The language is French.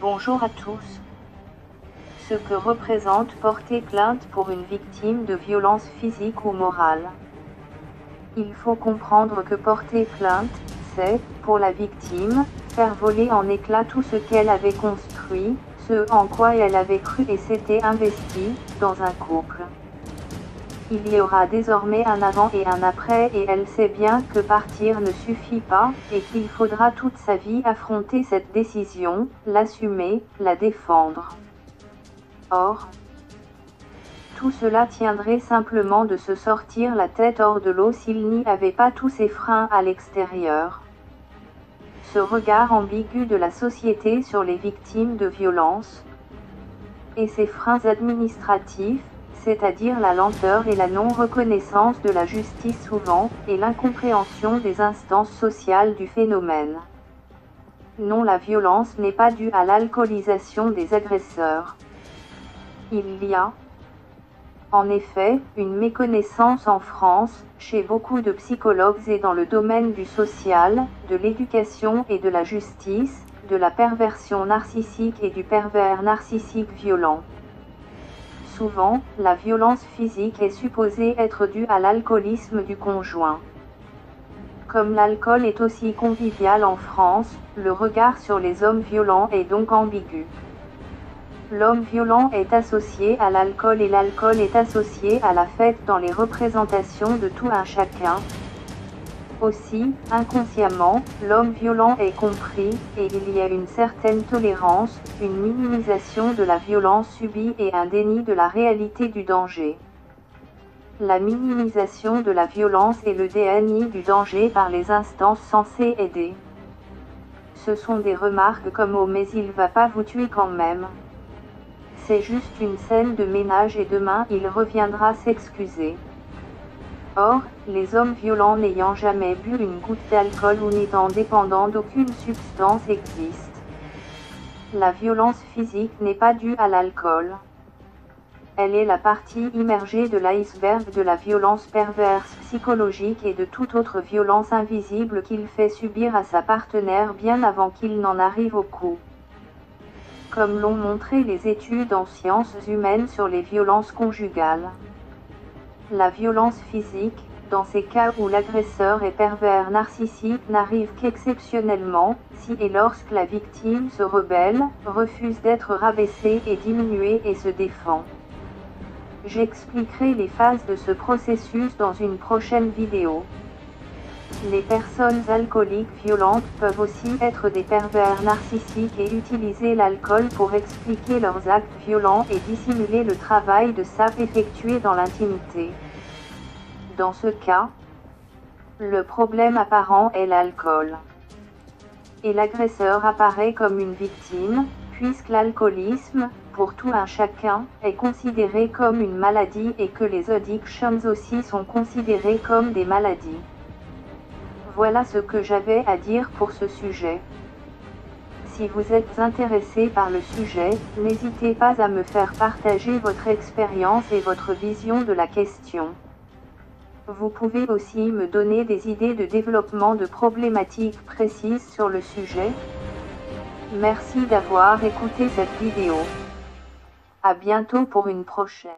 Bonjour à tous. Ce que représente porter plainte pour une victime de violence physique ou morale. Il faut comprendre que porter plainte, c'est, pour la victime, faire voler en éclats tout ce qu'elle avait construit, ce en quoi elle avait cru et s'était investie, dans un couple. Il y aura désormais un avant et un après et elle sait bien que partir ne suffit pas, et qu'il faudra toute sa vie affronter cette décision, l'assumer, la défendre. Or, tout cela tiendrait simplement de se sortir la tête hors de l'eau s'il n'y avait pas tous ces freins à l'extérieur. Ce regard ambigu de la société sur les victimes de violences, et ces freins administratifs, c'est-à-dire la lenteur et la non-reconnaissance de la justice souvent, et l'incompréhension des instances sociales du phénomène. Non, la violence n'est pas due à l'alcoolisation des agresseurs. Il y a, en effet, une méconnaissance en France, chez beaucoup de psychologues et dans le domaine du social, de l'éducation et de la justice, de la perversion narcissique et du pervers narcissique violent. Souvent, la violence physique est supposée être due à l'alcoolisme du conjoint. Comme l'alcool est aussi convivial en France, le regard sur les hommes violents est donc ambigu. L'homme violent est associé à l'alcool et l'alcool est associé à la fête dans les représentations de tout un chacun. Aussi, inconsciemment, l'homme violent est compris, et il y a une certaine tolérance, une minimisation de la violence subie et un déni de la réalité du danger. La minimisation de la violence et le déni du danger par les instances censées aider. Ce sont des remarques comme « oh mais il va pas vous tuer quand même ». C'est juste une scène de ménage et demain il reviendra s'excuser. Or, les hommes violents n'ayant jamais bu une goutte d'alcool ou n'étant dépendants d'aucune substance existent. La violence physique n'est pas due à l'alcool. Elle est la partie immergée de l'iceberg de la violence perverse psychologique et de toute autre violence invisible qu'il fait subir à sa partenaire bien avant qu'il n'en arrive au coup. Comme l'ont montré les études en sciences humaines sur les violences conjugales. La violence physique, dans ces cas où l'agresseur est pervers narcissique, n'arrive qu'exceptionnellement, si et lorsque la victime se rebelle, refuse d'être rabaissée et diminuée et se défend. J'expliquerai les phases de ce processus dans une prochaine vidéo. Les personnes alcooliques violentes peuvent aussi être des pervers narcissiques et utiliser l'alcool pour expliquer leurs actes violents et dissimuler le travail de sape effectué dans l'intimité. Dans ce cas, le problème apparent est l'alcool. Et l'agresseur apparaît comme une victime, puisque l'alcoolisme, pour tout un chacun, est considéré comme une maladie et que les addictions aussi sont considérées comme des maladies. Voilà ce que j'avais à dire pour ce sujet. Si vous êtes intéressé par le sujet, n'hésitez pas à me faire partager votre expérience et votre vision de la question. Vous pouvez aussi me donner des idées de développement de problématiques précises sur le sujet. Merci d'avoir écouté cette vidéo. À bientôt pour une prochaine.